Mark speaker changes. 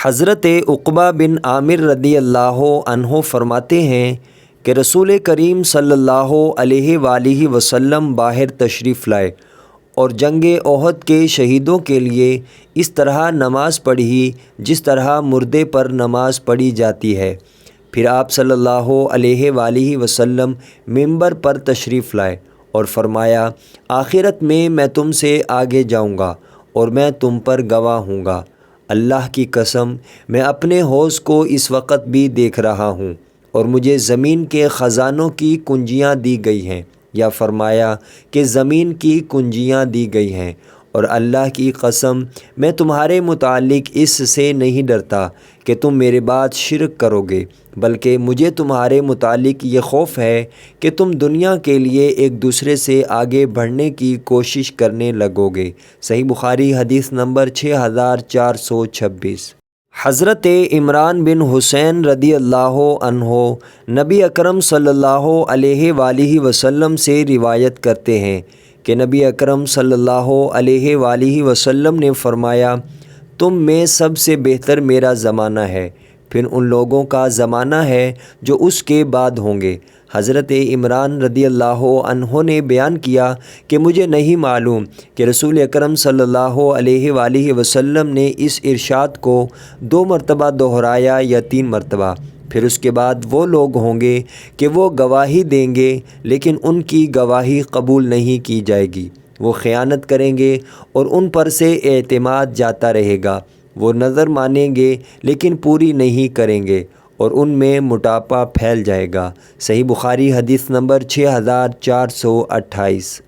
Speaker 1: حضرت عقبہ بن عامر رضی اللہ عنہ فرماتے ہیں کہ رسول کریم صلی اللہ علیہ وآلہ وسلم باہر تشریف لائے اور جنگ احد کے شہیدوں کے لیے اس طرح نماز پڑھی جس طرح مردے پر نماز پڑھی جاتی ہے۔ پھر آپ صلی اللہ علیہ وآلہ وسلم منبر پر تشریف لائے اور فرمایا، آخرت میں تم سے آگے جاؤں گا اور میں تم پر گواہ ہوں گا۔ اللہ کی قسم، میں اپنے حوض کو اس وقت بھی دیکھ رہا ہوں اور مجھے زمین کے خزانوں کی کنجیاں دی گئی ہیں، یا فرمایا کہ زمین کی کنجیاں دی گئی ہیں، اور اللہ کی قسم میں تمہارے متعلق اس سے نہیں ڈرتا کہ تم میرے بعد شرک کرو گے، بلکہ مجھے تمہارے متعلق یہ خوف ہے کہ تم دنیا کے لیے ایک دوسرے سے آگے بڑھنے کی کوشش کرنے لگو گے۔ صحیح بخاری حدیث نمبر 6426۔ حضرت عمران بن حسین رضی اللہ عنہ نبی اکرم صلی اللہ علیہ وآلہ وسلم سے روایت کرتے ہیں کہ نبی اکرم صلی اللہ علیہ وآلہ وسلم نے فرمایا، تم میں سب سے بہتر میرا زمانہ ہے، پھر ان لوگوں کا زمانہ ہے جو اس کے بعد ہوں گے۔ حضرت عمران رضی اللہ عنہ نے بیان کیا کہ مجھے نہیں معلوم کہ رسول اکرم صلی اللہ علیہ وآلہ وسلم نے اس ارشاد کو 2 مرتبہ دہرایا یا 3 مرتبہ۔ پھر اس کے بعد وہ لوگ ہوں گے کہ وہ گواہی دیں گے لیکن ان کی گواہی قبول نہیں کی جائے گی، وہ خیانت کریں گے اور ان پر سے اعتماد جاتا رہے گا، وہ نظر مانیں گے لیکن پوری نہیں کریں گے اور ان میں موٹاپا پھیل جائے گا۔ صحیح بخاری حدیث نمبر 6428۔